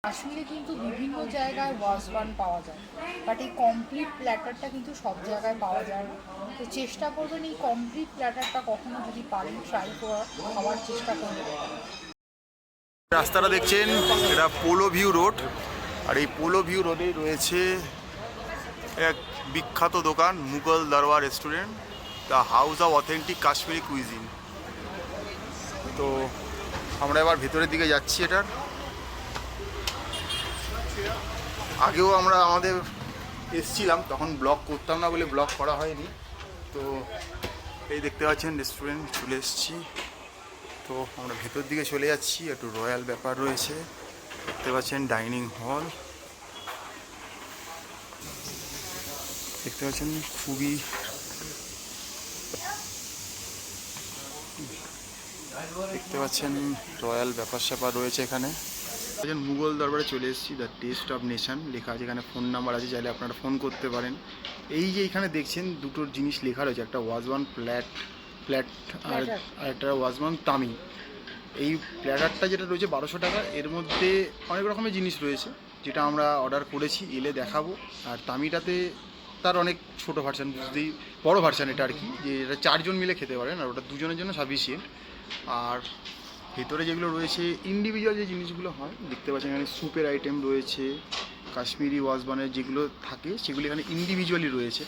কাশ্মীরে কিন্তু বিভিন্ন জায়গায় ওয়াজওয়ান পাওয়া যায়, বাট এই কমপ্লিট প্ল্যাটারটা কিন্তু সব জায়গায় পাওয়া যায় না। তো চেষ্টা করবেন এই কমপ্লিট প্ল্যাটারটা কখনো যদি পারেন ট্রাই খাওয়ার চেষ্টা করবেন। রাস্তাটা দেখছেন, এটা পোলো ভিউ রোড, আর এই পোলো ভিউ রোডেই রয়েছে এক বিখ্যাত দোকান মুঘল দরবার restaurant, the house of authentic Kashmiri cuisine. তো আমরা এবার ভেতরের দিকে যাচ্ছি। এটার আগেও আমরা এসছিলাম, তখন ব্লগ করতাম না বলে ব্লগ করা হয়নি। তো এই দেখতে পাচ্ছেন রেস্টুরেন্ট চলে এসেছি। তো আমরা ভেতর দিকে চলে যাচ্ছি, একটু রয়্যাল ব্যাপার রয়েছে। দেখতে পাচ্ছেন ডাইনিং হল, দেখতে পাচ্ছেন খুবই দেখতে পাচ্ছেন রয়্যাল ব্যাপার স্যাপার রয়েছে এখানে। মুঘল দরবারে চলে এসেছি, দ্য টেস্ট অফ নেশন লেখা আছে এখানে, ফোন নাম্বার আছে, চাইলে আপনারা ফোন করতে পারেন। এই যে এখানে দেখছেন দুটো জিনিস লেখা রয়েছে, একটা ওয়াজওয়ান প্ল্যাট আর একটা ওয়াজওয়ান তামি। এই প্ল্যাটারটা যেটা রয়েছে 1200 টাকা, এর মধ্যে অনেক রকমের জিনিস রয়েছে যেটা আমরা অর্ডার করেছি, এলে দেখাবো। আর তামিটাতে তার অনেক ছোটো ভার্সান, বুঝতেই বড়ো ভার্সান এটা আর কি, যে এটা 4 জন মিলে খেতে পারেন, আর ওটা 2 জনের জন্য সাফিসিয়েন্ট। আর ভেতরে যেগুলো রয়েছে ইন্ডিভিজুয়াল যে জিনিসগুলো হয় দেখতে পাচ্ছেন, এখানে স্যুপের আইটেম রয়েছে, কাশ্মীরি ওয়াজওয়ানের যেগুলো থাকে সেগুলো এখানে ইন্ডিভিজুয়ালি রয়েছে।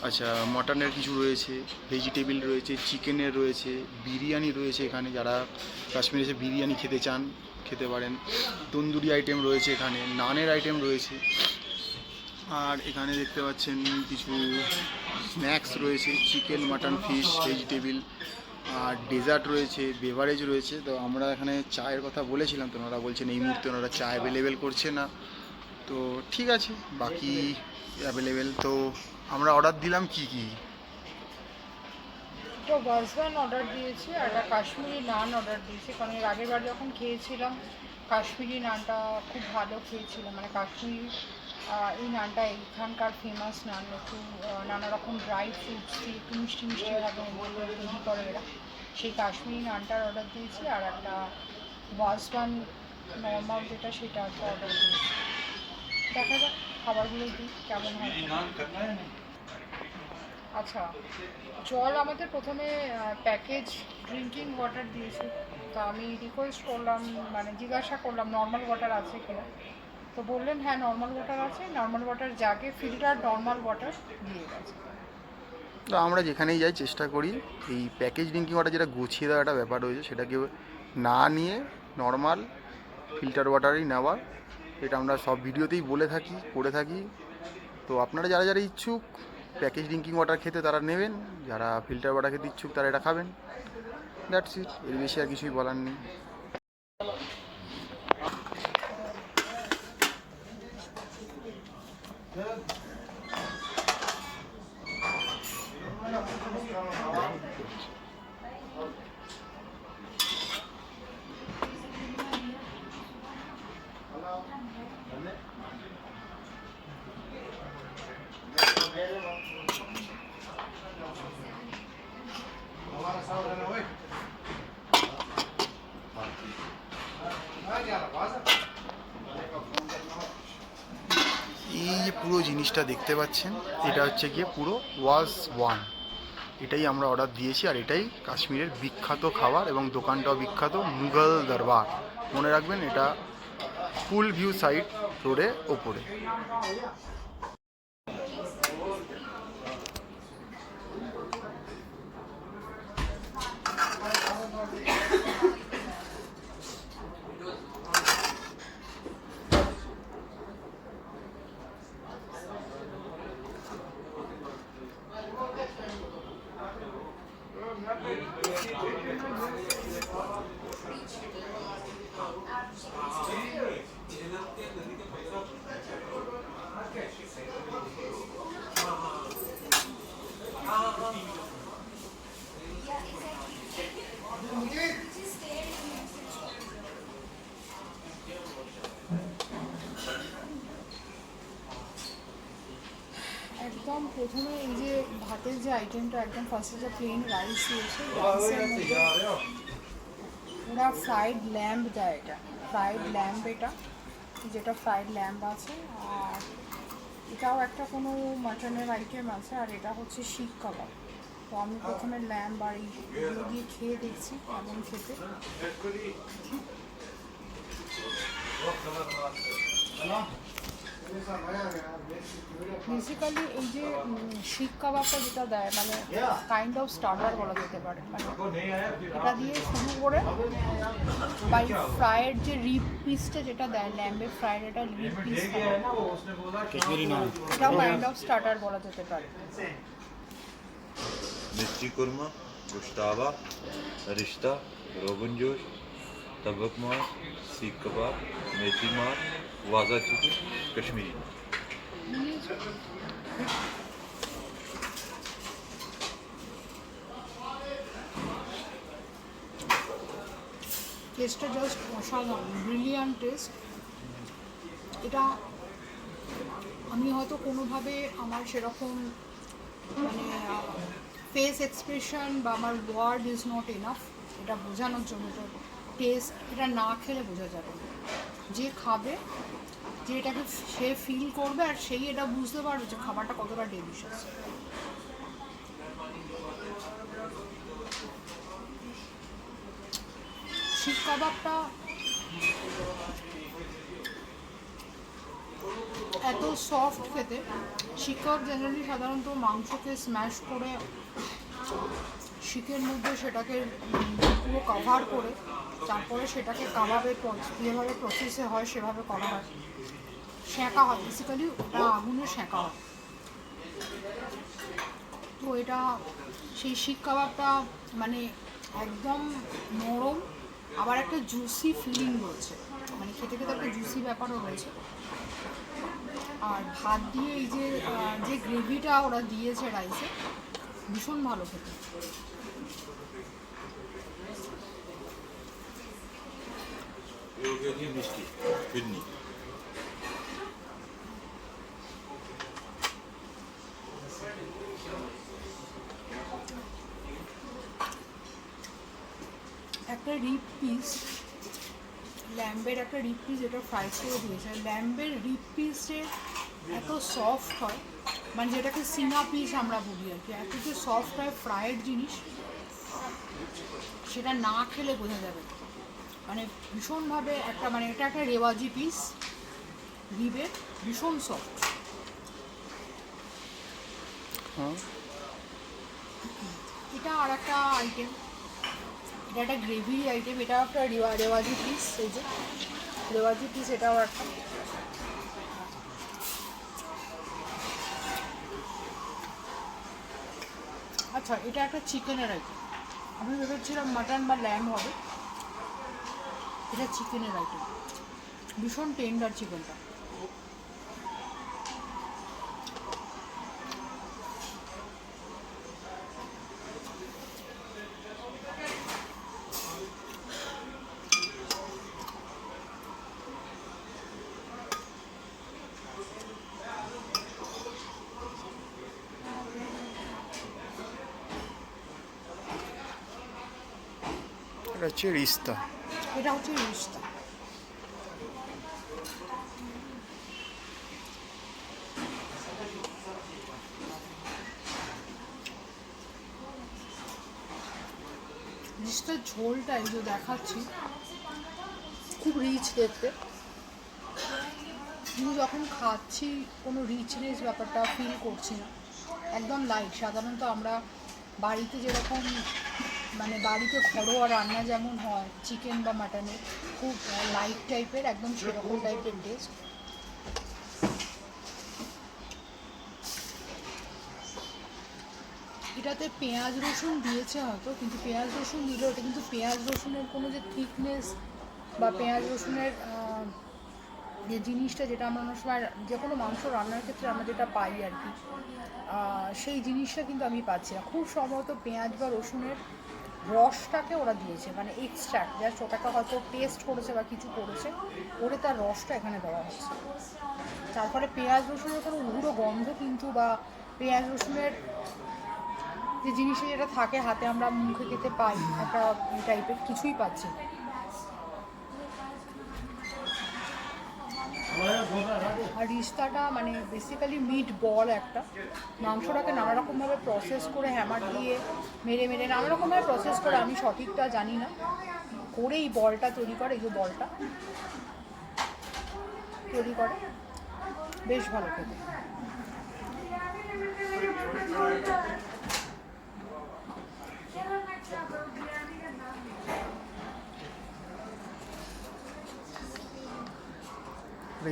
আচ্ছা, মটনের কিছু রয়েছে, ভেজিটেবিল রয়েছে, চিকেনের রয়েছে, বিরিয়ানি রয়েছে। এখানে যারা কাশ্মীরে এসে বিরিয়ানি খেতে চান খেতে পারেন। তন্দুরি আইটেম রয়েছে, এখানে নানের আইটেম রয়েছে। আর এখানে দেখতে পাচ্ছেন কিছু স্ন্যাক্স রয়েছে, চিকেন, মাটন, ফিশ, ভেজিটেবিল, আর ডেজার্ট রয়েছে, বেভারেজ রয়েছে। তো আমরা এখানে চায়ের কথা বলেছিলাম, তো ওনারা বলছেন এই মুহূর্তে ওনারা চা অ্যাভেলেবেল করছে না। তো ঠিক আছে, বাকি অ্যাভেলেবেল। তো আমরা অর্ডার দিলাম কি তো ওয়াজওয়ান অর্ডার দিয়েছি আর একটা কাশ্মীরি নান অর্ডার দিয়েছি, কারণ এর আগের বার যখন খেয়েছিলাম কাশ্মীরি নানটা খুব ভালো খেয়েছিলাম। মানে কাশ্মীরি এই নানটা এখানকার ফেমাস নান, একটু নানা রকম ড্রাই ফ্রুটস দিয়ে একটু মিষ্টি মিষ্টিভাবে তৈরি করে এরা। সেই কাশ্মীরি নানটার অর্ডার দিয়েছি, আর একটা ওয়াজওয়ান নর্মাল যেটা সেটা একটা অর্ডার দিয়েছি। দেখা যাক খাবারগুলো দিই কেমন হয়। আচ্ছা, জল আমাদের প্রথমে প্যাকেজ ড্রিঙ্কিং ওয়াটার দিয়েছে। তো আমি রিকোয়েস্ট করলাম, মানে জিজ্ঞাসা করলাম নর্মাল ওয়াটার আছে কিনা। তো বললেন হ্যাঁ নর্মাল ওয়াটার আছে, নর্মাল ওয়াটার জাগে ফিল্টার নর্মাল ওয়াটার দিয়ে গেছে। তো আমরা যেখানেই যাই চেষ্টা করি এই প্যাকেজ ড্রিঙ্কিং ওয়াটার যেটা গুছিয়ে দেওয়া একটা ব্যাপার রয়েছে সেটাকে না নিয়ে নর্মাল ফিল্টার ওয়াটারই নেওয়ার। এটা আমরা সব ভিডিওতেই বলে থাকি, করে থাকি। তো আপনারা যারা যারা ইচ্ছুক প্যাকেজ ড্রিঙ্কিং ওয়াটার খেতে তারা নেবেন, যারা ফিল্টার ওয়াটার খেতে ইচ্ছুক তারা এটা খাবেন। দ্যাটস ইট, এর বেশি আর কিছুই বলার নেই। এই যে পুরো জিনিসটা দেখতে পাচ্ছেন, এটা হচ্ছে গিয়ে পুরো ওয়াজওয়ান, এটাই আমরা অর্ডার দিয়েছি। আর এটাই কাশ্মীরের বিখ্যাত খাবার, এবং দোকানটাও বিখ্যাত, মুঘল দরবার। মনে রাখবেন, এটা ফুল ভিউ সাইড রোডে ওপরে। একদম প্রথমে এই যে ভাতের যে আইটেমটা, একদম ফার্স্টে যে প্লেন রাইস দিয়েছে, রাইসের মধ্যে ওরা ফ্রাইড ল্যাম্ব দেয়, এটা ফ্রাইড ল্যাম্ব। এটা যেটা ফ্রাইড ল্যাম্ব আছে, আর এটাও একটা কোনো মাটনের আইটেম আছে, আর এটা হচ্ছে শিক কাবাব। তো আমি প্রথমে ল্যাম্ব আর এইগুলো দিয়ে খেয়ে দেখছি কেমন খেতে। বেসিক্যালি এই যে শিক কাবাবটা যেটা দেয় মানে কাইন্ড অফ স্টার্টার বলা যেতে পারে, মানে এটা দিয়ে শুরু করে বাই ফ্রাইড যে রিব পিসটা যেটা দেয় ল্যাম্বের ফ্রাইড, এটা রিব পিস, এটাও কাইন্ড অফ স্টার্টার বলা যেতে পারে। Methi Korma, Gushtaba, Rista, Rogan Josh, Tabakh Maaz, Kebab, Methi Maaz, Waza Kokur, Kashmiri. টেস্টটা জাস্ট অসাধারণ, ব্রিলিয়ান্ট টেস্ট। এটা আমি হয়তো কোনোভাবে আমার সেরকম মানে ফেস এক্সপ্রেশন বা আমার ওয়ার্ড ইজ নট এনাফ এটা বোঝানোর জন্য। তো টেস্ট এটা না খেলে বোঝা যাবে না। যে খাবে, যে এটাকে সে ফিল করবে, আর সেই এটা বুঝতে পারবে যে খাবারটা কতটা ডেলিশিয়াস। শিক কাবাবটা এত সফট খেতে। শিক কাবাব জেনারেলি সাধারণত মাংসকে স্ম্যাশ করে শিকের মধ্যে সেটাকে পুরো কভার করে তারপরে সেটাকে কাবাবের যেভাবে প্রসেসে হয় সেভাবে করা হয়, সেঁকা হয়। বেসিক্যালি ওটা আগুনে সেঁকা হয়। তো এটা সেই শিক কাবাবটা মানে একদম নরম, আবার একটা জুসি ফিলিং রয়েছে, মানে খেতে খেতে একটা জুসি ব্যাপারও রয়েছে। আর ভাত দিয়ে এই যে গ্রেভিটা ওরা দিয়েছে রাইসে, ভীষণ ভালো খেতে। মিষ্টি ফিরনি একটা রিব পিস, ল্যাম্বের একটা রিব পিস এটা ফ্রাই করে দিয়েছে। ল্যাম্বের রিব পিসে এত সফট হয়, মানে যেটাকে সিনা পিস আমরা বলি আর কি, এত যে সফট হয় ফ্রাইড জিনিস, সেটা না খেলে বোঝা যাবে। মানে ভীষণভাবে একটা, মানে এটা একটা রেওয়াজি পিস, রিবের ভীষণ সফট। এটা আর একটা আইটেম, এটা একটা গ্রেভি আইটেম, এটাও একটা রেওয়াজি পিস। এই যে রেওয়াজি পিস, এটাও একটা। আচ্ছা, এটা একটা চিকেনের আইটেম। আমি ভেবেছিলাম মাটন বা ল্যাম্ব হবে, এটা চিকেনের আইটেম। ভীষণ টেন্ডার চিকেনটা। এটা হচ্ছে রিস্তা। এটা হচ্ছে রিস্তা। রিস্তার ঝোলটা এই যে দেখাচ্ছি, খুব রিচ দেখতে, কিন্তু যখন খাচ্ছি কোনো রিচনেস ব্যাপারটা ফিল করছি না, একদম লাইট। সাধারণত আমরা বাড়িতে যেরকম মানে বাড়িতে ঘরোয়া রান্না যেমন হয় চিকেন বা মাটনের, খুব লাইট টাইপের, একদম সেরকম টাইপের টেস্ট। এটাতে পেঁয়াজ রসুন দিয়েছে হয়তো, কিন্তু পেঁয়াজ রসুন দিলেও এটা কিন্তু পেঁয়াজ রসুনের কোনো যে থিকনেস বা পেঁয়াজ রসুনের যে জিনিসটা, যেটা আমরা অনেক সময় যে কোনো মাংস রান্নার ক্ষেত্রে আমরা যেটা পাই আর কি, সেই জিনিসটা কিন্তু আমি পাচ্ছি না। খুব সম্ভবত পেঁয়াজ বা রসুনের রসটাকে ওরা দিয়েছে, মানে এক্সট্রাক্ট, জাস্ট ওটাকে হয়তো টেস্ট করেছে বা কিছু করেছে, করে তার রসটা এখানে দেওয়া হচ্ছে। তারপরে পেঁয়াজ রসুনের কোনো উগ্র গন্ধ কিন্তু, বা পেঁয়াজ রসুনের যে জিনিসটা যেটা থাকে হাতে আমরা মুখে খেতে পাই একটা টাইপের, কিছুই পাচ্ছি। আর রিস্তাটা মানে বেসিক্যালি মিট বল একটা, মাংসটাকে নানা রকমভাবে প্রসেস করে হ্যামার দিয়ে মেরে মেরে নানা রকমভাবে প্রসেস করে, আমি সঠিকটা জানি না, করে এই বলটা তৈরি করে, এই যে বলটা তৈরি করে, বেশ ভালো খেতে।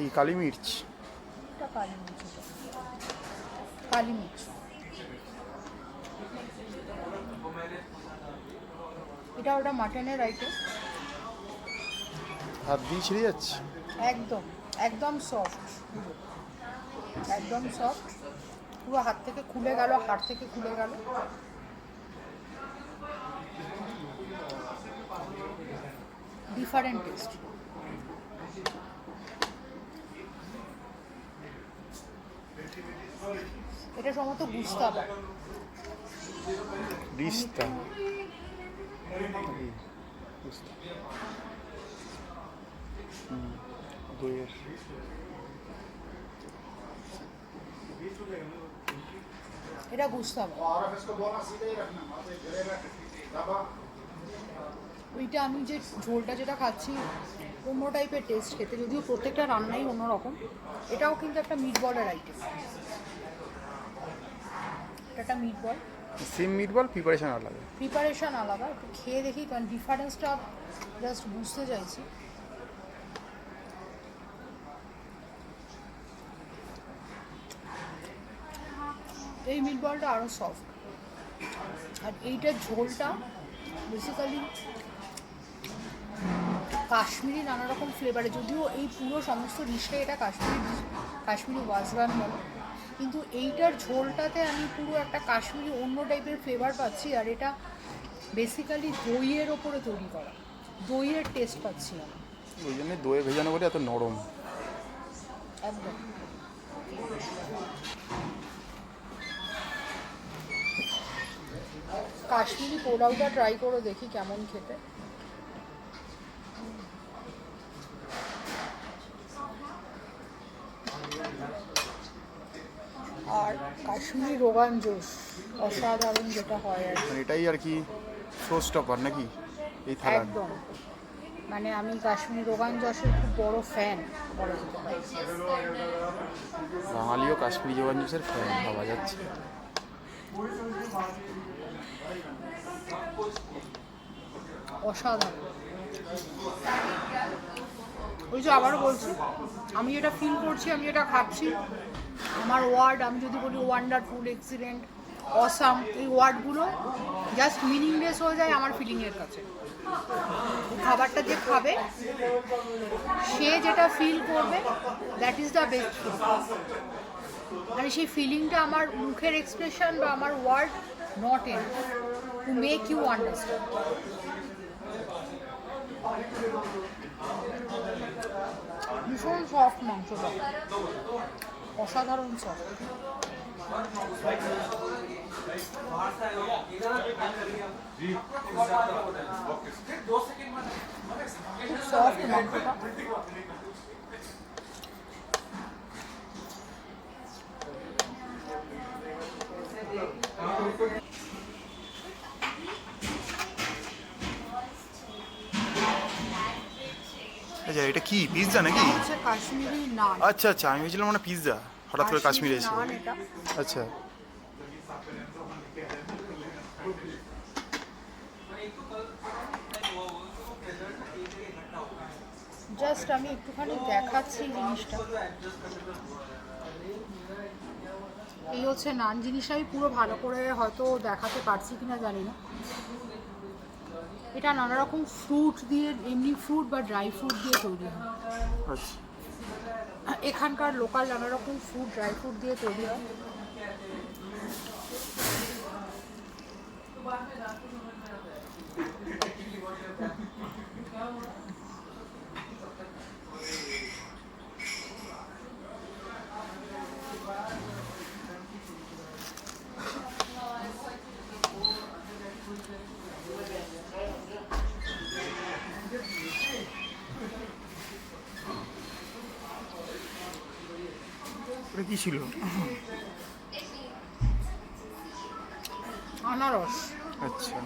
এই কালি মির্চ, এটা কালি মির্চ, কালি মির্চ, এটা ওটা মাটনের আইটেম। হাত দিয়ে ছিঁড়ে যাচ্ছে। একদম একদম সফট, একদম সফট, পুরো হাত থেকে খুলে গেল, হাড় থেকে খুলে গেল। Different taste. এটা সম্ভবত গুস্তাবা, রিস্তা। দইয়ের এটা গুস্তাবা। ওইটা আমি যে ঝোলটা যেটা খাচ্ছি অন্য টাইপের টেস্ট খেতে, যদিও প্রত্যেকটা রান্নাই অন্যরকম। এটাও কিন্তু একটা মিট বলের আইটেম, একটা মিট বল, সেম মিট বল, প্রিপারেশন আলাদা। প্রিপারেশন আলাদা, একটু খেয়ে দেখি, কারণ ডিফারেন্সটা জাস্ট বুঝতে চাইছি। এই মিট বলটা আরও সফট, আর এইটার ঝোলটা বেসিক্যালি কাশ্মীরি নানা রকম ফ্লেভারে, যদিও এই পুরো সমস্ত ডিশটাই এটা কাশ্মীরি ওয়াজওয়ান বলে, কিন্তু এইটার ঝোলটাতে আমি পুরো একটা কাশ্মীরি অন্য টাইপের ফ্লেভার পাচ্ছি। আর এটা বেসিক্যালি দইয়ের ওপরে তৈরি করা, দইয়ের টেস্ট পাচ্ছি আমি, ওই জন্য দইয়ে ভেজানো বলে এত নরম। একদম। কাশ্মীরি পোলাওটা ট্রাই করে দেখি কেমন খেতে। আর কাশ্মীরি রোগান জোশ অসাধারণ যেটা হয় আর কি। এটাই আর কি শো স্টপার নাকি এই থালা? একদম, মানে আমি কাশ্মীরি রোগান জশের খুব বড় ফ্যান বলা যেতে পারে। বাঙালিও কাশ্মীরি রোগান জোশের ফ্যান ভাবা যাচ্ছে। অসাধারণ। ওই যে আবারও বলছি, আমি যেটা ফিল করছি, আমি যেটা খাচ্ছি, আমার ওয়ার্ড, আমি যদি বলি ওয়ান্ডারফুল, এক্সিলেন্ট, অসাম, এই ওয়ার্ডগুলো জাস্ট মিনিংলেস হয়ে যায় আমার ফিলিংয়ের কাছে। খাবারটা যে খাবে সে যেটা ফিল করবে, that is the best feel. মানে সেই ফিলিংটা আমার মুখের এক্সপ্রেশন বা আমার word not enough to make you understand. ভীষণ সফট মাংসটা, অসাধারণ সফট। খুব সফট মাংসটা। আচ্ছা, এটা কি পিৎজা নাকি? হচ্ছে কাশ্মীরি নান। আচ্ছা আচ্ছা, আমি ভেবেছিলাম মানে পিৎজা, হঠাৎ করে কাশ্মীরে এসে। নান এটা। আচ্ছা, জাস্ট আমি একটুখানি দেখাচ্ছি জিনিসটা। এই হচ্ছে নান। জিনিসটা আমি পুরো ভালো করে হয়তো দেখাতে পারছি কিনা জানি না। এটা নানা রকম ফ্রুট দিয়ে, এমনি ফ্রুট বা ড্রাই ফ্রুট দিয়ে তৈরি হয়। আচ্ছা, এখানকার লোকাল নানা রকম ফ্রুট, ড্রাই ফ্রুট দিয়ে তৈরি হয়। এটা কি ছিল? আনারস। আচ্ছা,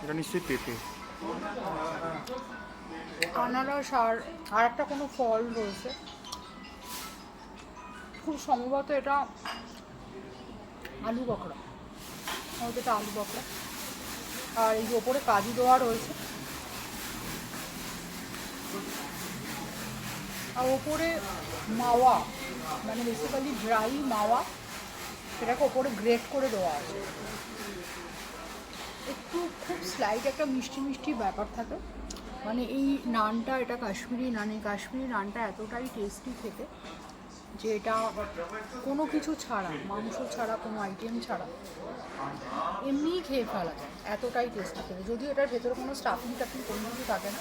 এটা নিশ্চয়ই পেঁপে। আনারস আর একটা কোনো ফল রয়েছে, খুব সম্ভবত এটা আলু বকরা, হয়তো এটা আলু বকরা। আর এই যে ওপরে কাজু দেওয়া রয়েছে, আর ওপরে মাওয়া, মানে বেসিক্যালি ড্রাই মাওয়া, সেটাকে ওপরে গ্রেট করে দেওয়া আছে। একটু খুব স্লাইট একটা মিষ্টি মিষ্টি ব্যাপার থাকে। মানে এই নানটা, এটা কাশ্মীরি নান, এই কাশ্মীরি নানটা এতটাই টেস্টি খেতে যে এটা কোনো কিছু ছাড়া, মাংস ছাড়া, কোনো আইটেম ছাড়া এমনিই খেয়ে ফেলা যায়, এতটাই টেস্টি খেতে। যদিও এটার ভেতরে কোনো স্টাফিং টাফিং কোনো কিছু থাকে না,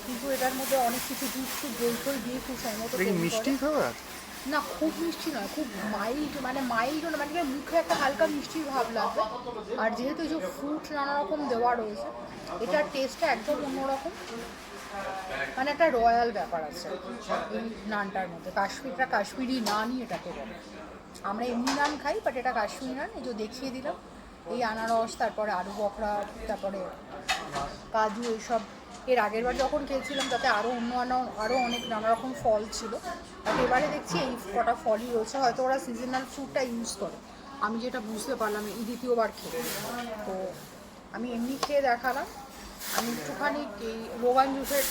কিন্তু এটার মধ্যে অনেক কিছু দুধ টুধ দই ফই দিয়ে খুব সম্মত এটা কি মিষ্টি খাবার? না, খুব মিষ্টি নয়, খুব মাইল্ড, মানে মাইল্ড মানে মুখে একটা হালকা মিষ্টি ভাব লাগবে। আর যেহেতু এই যে ফ্রুট নানা রকম দেওয়া রয়েছে, এটার টেস্টটা একদম অন্যরকম, মানে একটা রয়্যাল ব্যাপার আছে এই নানটার মধ্যে। কাশ্মীরি নানই এটাকে বলে। আমরা এমনি নান খাই, বাট এটা কাশ্মীরি নান। এই যে দেখিয়ে দিলাম, এই আনারস, তারপরে আলু বকরা, তারপরে কাজু, এইসব এর আগের বার যখন খেয়েছিলাম তাতে আরও আরও অনেক নানা রকম ফল ছিল, বাট এবারে দেখছি এই কটা ফলই রয়েছে। হয়তো ওরা সিজনাল ফ্রুটটা ইউজ করে, আমি যেটা বুঝতে পারলাম এই দ্বিতীয়বার খেয়ে। তো আমি এমনি খেয়ে দেখালাম। আমি একটুখানি এই রোগান জুসের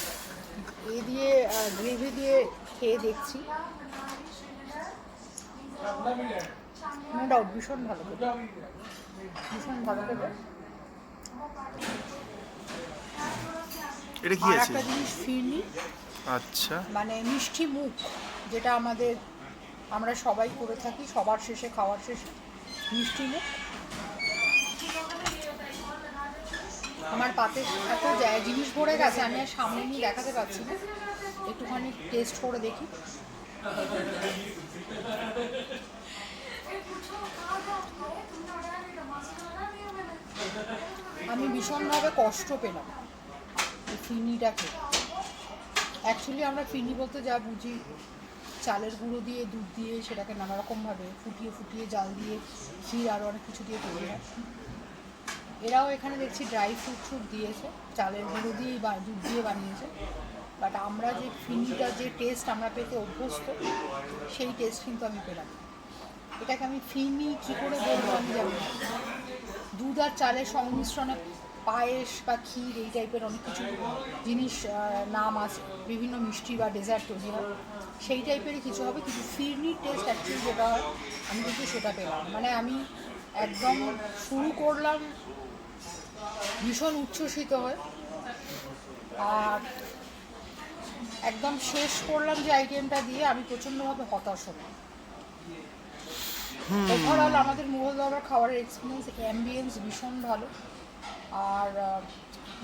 দিয়ে গ্রেভি দিয়ে খেয়ে দেখছি, নো ডাউট ভীষণ ভালো খেতে, ভীষণ ভালো খেতে। এটা কি আর আছে? একটা জিনিস ফিরনি, আচ্ছা, মানে মিষ্টি মুখ, যেটা আমরা সবাই করে থাকি সবার শেষে, খাওয়ার শেষে মিষ্টি মুখ। আমার পাতে এত জিনিস ভরে গেছে, আমি আর সামনে নিয়ে দেখাতে পারছি না, একটুখানি টেস্ট করে দেখি। আমি ভীষণভাবে কষ্ট পেলাম এই ফিরনিটা খেয়ে। অ্যাকচুয়ালি আমরা ফিরনি বলতে যা বুঝি, চালের গুঁড়ো দিয়ে, দুধ দিয়ে সেটাকে নানা রকমভাবে ফুটিয়ে জাল দিয়ে, ক্ষীর আরও অনেক কিছু দিয়ে তৈরি হয়। এরাও এখানে দেখছি ড্রাই ফ্রুট দিয়েছে, চালের গুঁড়ো দিয়েই বা দুধ দিয়ে বানিয়েছে। বাট আমরা যে ফিরনিটা, যে টেস্ট আমরা পেতে অভ্যস্ত, সেই টেস্ট কিন্তু আমি পেলাম না। এটাকে আমি ফিরনি কী করে বলবো আমি জানি না। দুধ আর চালের সংমিশ্রণে পায়েস বা ক্ষীর এই টাইপের অনেক কিছু জিনিস নাম আছে, বিভিন্ন মিষ্টি বা ডেজার্ট তৈরি হয়, সেই টাইপেরই কিছু হবে। কিন্তু ফিরনির টেস্ট অ্যাকচুয়ালি যেটা হয়, আমি কিন্তু সেটা পেলাম। মানে আমি একদম শুরু করলাম ভীষণ উচ্ছ্বসিত হয়ে, আর একদম শেষ করলাম যে আইটেমটা দিয়ে আমি প্রচণ্ডভাবে হতাশ হলাম। ওভারঅল আমাদের মুঘল দরবার খাবারের এক্সপিরিয়েন্স, অ্যাম্বিয়েন্স ভীষণ ভালো। আর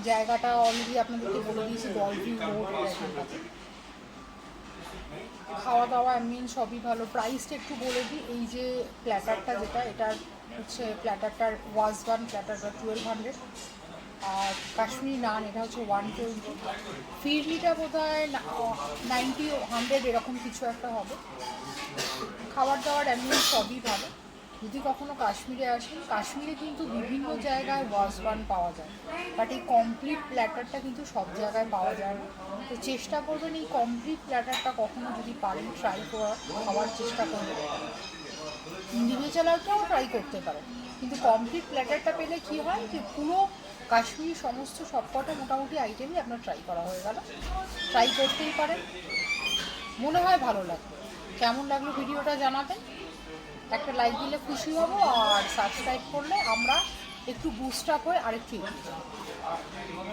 জায়গাটা অলরেডি আপনাদেরকে বলে দিয়েছি, ডলফি রোড এখানটাতে। খাওয়া দাওয়া অ্যাম্বিয়েন্স সবই ভালো। প্রাইসটা একটু বলে দিই, এই যে প্ল্যাটারটা যেটা, এটা হচ্ছে প্ল্যাটারটার ওয়াজওয়ান প্ল্যাটারটা 1200, আর কাশ্মীরি নান এটা হচ্ছে 120, ফিরনিটা বোধ হয় 90 100 এরকম কিছু একটা হবে। খাবার দাবার অ্যাম্বিয়েন্স সবই ভালো। যদি কখনো কাশ্মীরে আসেন, কাশ্মীরে কিন্তু বিভিন্ন জায়গায় ওয়াজওয়ান পাওয়া যায়, বাট এই কমপ্লিট প্ল্যাটারটা কিন্তু সব জায়গায় পাওয়া যায় না। তো চেষ্টা করবেন এই কমপ্লিট প্ল্যাটারটা কখনো যদি পারেন ট্রাই খাওয়ার চেষ্টা করবেন। ইন্ডিভিজুয়ালটাও ট্রাই করতে পারেন, কিন্তু কমপ্লিট প্ল্যাটারটা পেলে কী হয় যে পুরো কাশ্মীরি সমস্ত সবকটা মোটামুটি আইটেমই আপনার ট্রাই করা হয়ে গেল। ট্রাই করতেই পারেন, মনে হয় ভালো লাগবে। কেমন লাগলো ভিডিওটা জানাবেন, একটা লাইক দিলে খুশি হব, আর সাবস্ক্রাইব করলে আমরা একটু বুস্ট আপ হয়ে আরেকটু এগিয়ে যাব।